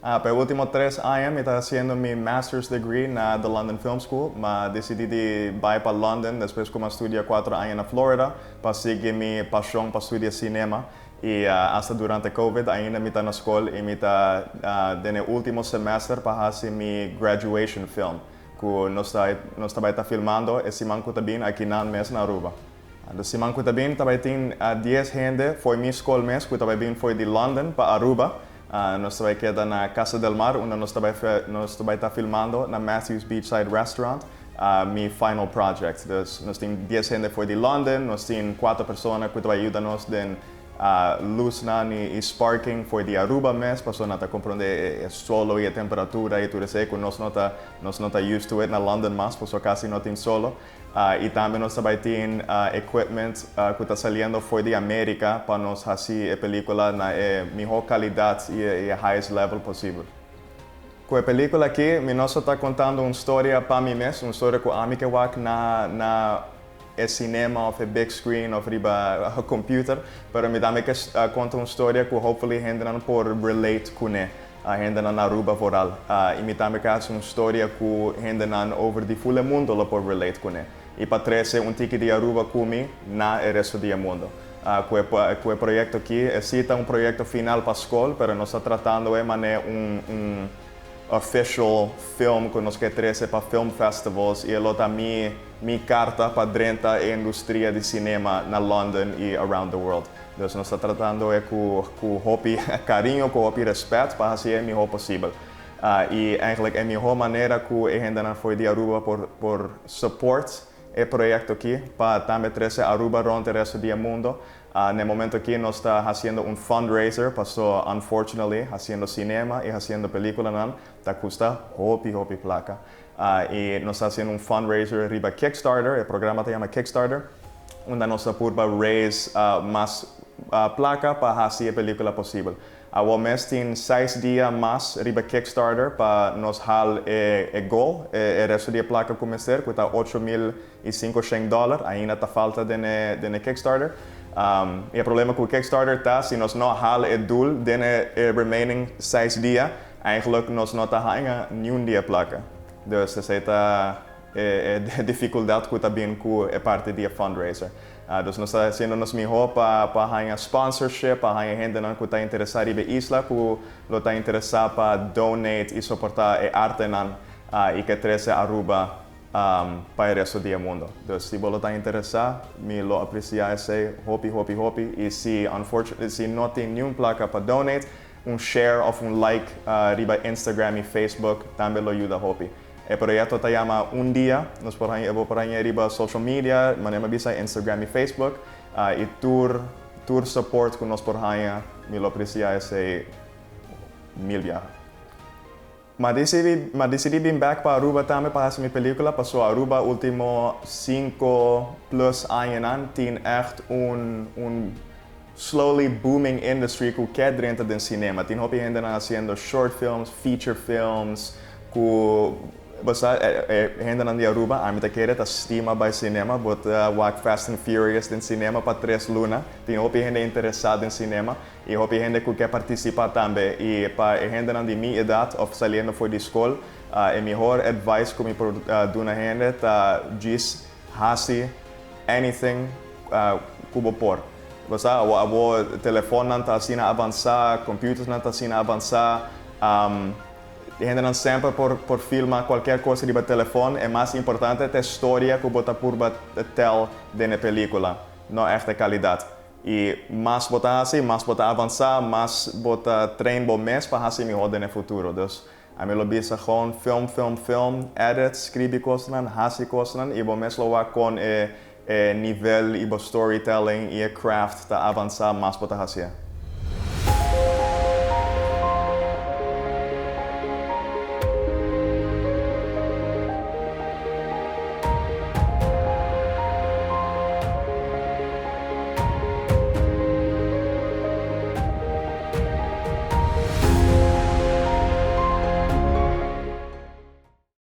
Per último 3 años me está haciendo mi master's degree na the London Film School. Ma decidí de ir para London después como estudié 4 años en Florida para seguir mi pasión para estudiar cinema. Y hasta durante COVID ainda me está en la escuela y me está en el último semestre para hacer mi graduation film. Que nos está filmando esse manco também aqui na mesa na Aruba. Esse manco também tem 10 gente, foi minha escola mesmo, que também foi de London para Aruba. Nós também queda na Casa del Mar, onde nós também está filmando na Matthews Beachside Restaurant, meu final project. Então, nós temos 10 gente foi de London, nós temos 4 pessoas que também ajudam nós luz e sparking foi de Aruba mesmo, para nós compreender o solo e a temperatura e tudo isso, que nós não está used to it na London mas, por quase não tem solo. E também nós também temos equipment que está saindo foi de América para nós fazer a película na melhor qualidade e a highest level possível. Com a película aqui, nós está contando uma história para mim mesmo, uma história que a mim que na cinema of a big screen of riba a computer, pero me dá que conta uma história que hopefully gente não por relate com a gente na Aruba voral. E me dá que uma história que gente não over de full mundo lá por relate com e para trazer tique de Aruba comigo na resto do mundo. Com o projeto aqui, é um projeto final para a escola, pero nós está tratando de maneira official film que nós queremos trazer para film festivals e ela está minha carta para dentro da indústria de cinema na London e around the world. Então nós estamos tratando com hobby carinho, com hobby respeito para fazer o melhor possível. E eigenlijk a melhor maneira que a gente não foi de Aruba por support o projeto aqui para também trazer Aruba around o resto do mundo. No momento aqui nós estamos fazendo fundraiser, passou unfortunately, fazendo cinema e fazendo película, não, está custa hobby placa. E nós estamos fazendo fundraiser riba Kickstarter, o programa se chama Kickstarter, onde nós estamos raise mais placa para fazer a película possível. O mês tem 6 dias mais riba Kickstarter para nós haver o goal, o resto da placa começar, que está $8,500, ainda está falta de Kickstarter. E o problema com o Kickstarter está, se nós não halen o doel de remaining 6 dias, eigenlijk nós não está nenhum dia placa. Então, essa é a dificuldade que está bem com a parte do fundraiser. Então, nós estamos fazendo nosso melhor para ganhar sponsorship, para ganhar gente que está interessada em isla, que está interessada para donate e suportar a arte e que traz a Aruba para o resto do mundo. Então, se você está interessado, me lo apreciar esse hobby. E se não tem nenhuma placa para donate, share ou like riba Instagram e Facebook também lo ajuda hobby. O projeto se chama dia, nós vamos por aí riba social media, maneira bisa Instagram e Facebook, e tour support que nós por aí, me lo apreciar esse mil viajes. Mas decidi vir back para Aruba também para fazer minha película. Passou a Aruba último 5+ anos, tem echt slowly booming industry que quer dentro do cinema. Tem hobby gente fazendo short films, feature films, que gente de Aruba, a gente quer estima para cinema, botar walk Fast and Furious em cinema para 3 lunas. Tem hobby gente interessada em cinema e hobby gente que quer participar também. E para gente de minha idade, ou saindo fora de escola, o melhor advice que me dou na gente é diz, faça anything que você pode. O telefone não está assim a avançar, computers não está assim a avançar. A gente não sempre por filmar qualquer coisa do telefone, é mais importante a história que você pode tell na película, não é esta qualidade. E mais você assim, mais você avançar, mais você treinar mais para fazer melhor no futuro. Então, a minha lobby é gewoon film, edit, escrever coisas, fazer coisas, e você mesmo lá com nível e storytelling e craft para avançar mais para fazer.